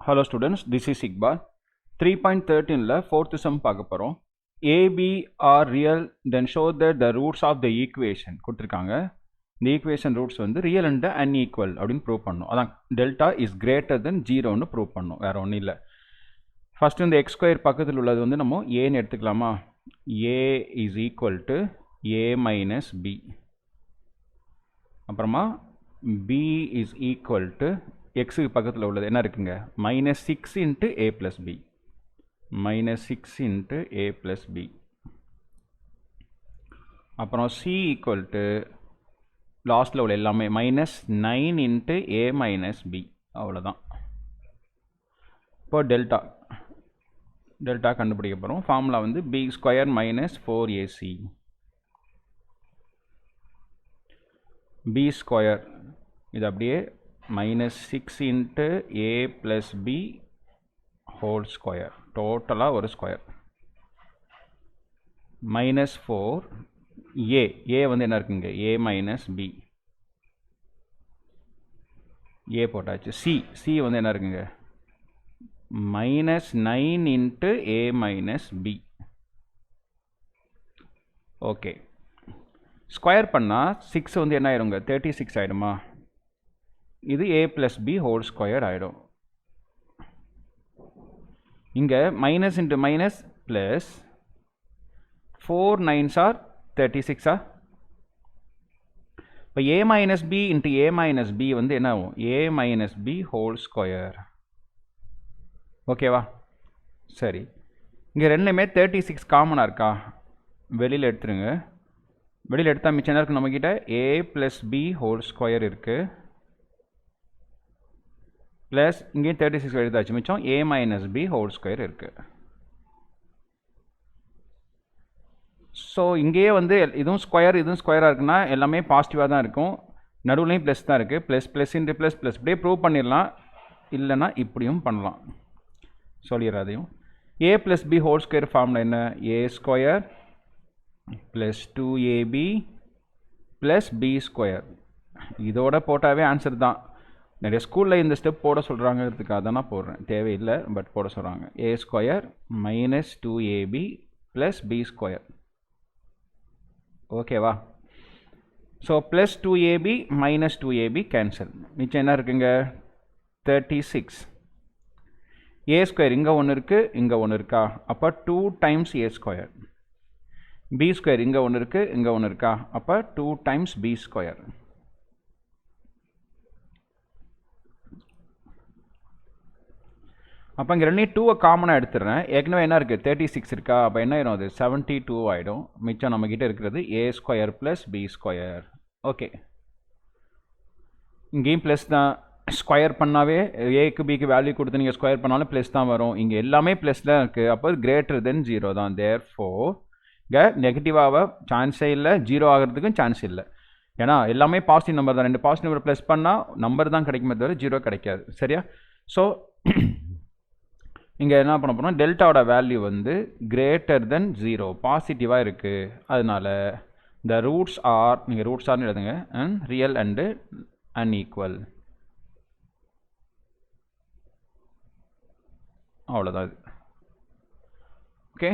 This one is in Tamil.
Hello students, this is Iqbal. 3.13 la fourth sum பார்க்க போறோம். A, B are real, then show that the roots of the equation கொடுத்திருக்காங்க. இந்த equation roots வந்து real and unequal அப்படின்னு prove பண்ணணும். அதான் delta is greater than 0 ன்னு prove பண்ணணும். வேற ஒண்ணும் இல்ல. First இந்த x square பக்கத்துல உள்ளது வந்து நம்ம a ன்னு எடுத்துக்கலாமா? A is equal to a minus b. அப்புறமா b is equal to x க்கு பக்கத்துல உள்ளது என்ன இருக்குங்க? minus 6 into a plus b. minus 6 into a plus b. அப்புறம் c equal to லாஸ்ட்ல உள்ள எல்லாமே minus 9 into a minus b. அவ்வளவுதான். இப்போ டெல்டா கண்டுபிடிக்க போறோம். ஃபார்முலா வந்து b square minus 4ac. b square இது அப்படியே minus 6 into a plus b whole square. டோட்டலா ஒரு ஸ்கொயர். minus 4 a வந்து என்ன இருக்குங்க? a minus b. a போட்டாச்சு. c வந்து என்ன இருக்குங்க? minus 9 into a minus b. Okay. Square பண்ணா 6 வந்து என்ன ஆயிருங்க? 36 ஆயிடுமா? இது a plus b whole square ஆயிடும். இங்க minus into minus plus 4 9s are 36 இப்போ a minus b into a minus b வந்து என்ன ஆகும்? a minus b whole square. ஓகேவா? சரி, இங்க ரெண்டுமே 36 காமனா இருக்கா? வெளியில எடுத்துருங்க. வெளியில எடுத்தா மிச்சம் என்ன இருக்கு? நம்ம கிட்ட a plus b whole square இருக்கு. பிளஸ் இங்கேயும் 36 எழுதாச்சு. மிச்சம் a minus b whole square இருக்கு. ஸோ இங்கேயே வந்து இதுவும் ஸ்கொயராக இருக்குன்னா எல்லாமே பாசிட்டிவாக தான் இருக்கும். நடுவுலையும் ப்ளஸ் தான் இருக்குது. ப்ளஸ் இன்ட்டு ப்ளஸ் இப்படியே ப்ரூவ் பண்ணிடலாம். இல்லைன்னா இப்படியும் பண்ணலாம். சொல்லிடுறதையும் a plus b whole square formula என்ன? a square plus 2ab plus b square. இதோட போட்டாவே ஆன்சர் தான். நிறைய ஸ்கூலில் இந்த ஸ்டெப் போட சொல்கிறாங்கிறதுக்காக தான் நான் போடுறேன். தேவையில்லை, பட் போட சொல்கிறாங்க. a square minus 2ab plus b square. ஓகேவா? So plus 2ab minus 2ab cancel. மிச்சம் என்ன இருக்குங்க? 36. a ஸ்கொயர் இங்கே ஒன்று இருக்குது, இங்கே ஒன்று இருக்கா? அப்போ 2 times a square. b square இங்கே ஒன்று இருக்குது, இங்கே ஒன்று இருக்கா? அப்போ 2 times b ஸ்கொயர். அப்போ இங்கே ரெண்டையும் 2 காமனாக எடுத்துடுறேன். ஏற்கனவே என்ன இருக்குது? 36 இருக்கா? அப்போ என்ன ஆயிடும்? அது 72 ஆகிடும். மிச்சம் நம்மக்கிட்ட இருக்கிறது a square plus b square. Okay, இங்கேயும் ப்ளஸ் தான். ஸ்கொயர் பண்ணாவே ஏக்கு பிக்கு வேல்யூ கொடுத்து நீங்கள் ஸ்கொயர் பண்ணாலும் ப்ளஸ் தான் வரும். இங்கே எல்லாமே ப்ளஸ் தான் இருக்குது. அப்போ கிரேட்டர் தென் 0 தான். தேர்ஃபோர் இங்கே நெகட்டிவாக சான்ஸே இல்லை, 0 ஆகிறதுக்கும் சான்ஸ் இல்லை. ஏன்னா எல்லாமே பாசிட்டிவ் நம்பர் தான். 2 பாசிட்டிவ் நம்பர் ப்ளஸ் பண்ணால் நம்பர் தான் கிடைக்குமே தவிர 0 கிடைக்காது. சரியா? ஸோ இங்கே என்ன பண்ண போகிறோம்? டெல்டாவோட வேல்யூ வந்து கிரேட்டர் தென் 0 பாசிட்டிவாக இருக்குது. அதனால த ரூட்ஸ் ஆர், நீங்கள் ரூட்ஸ் ஆர்னு எழுதுங்க, அண்ட் ரியல் அண்டு அன்ஈக்குவல். அவ்வளோதான் இது. ஓகே.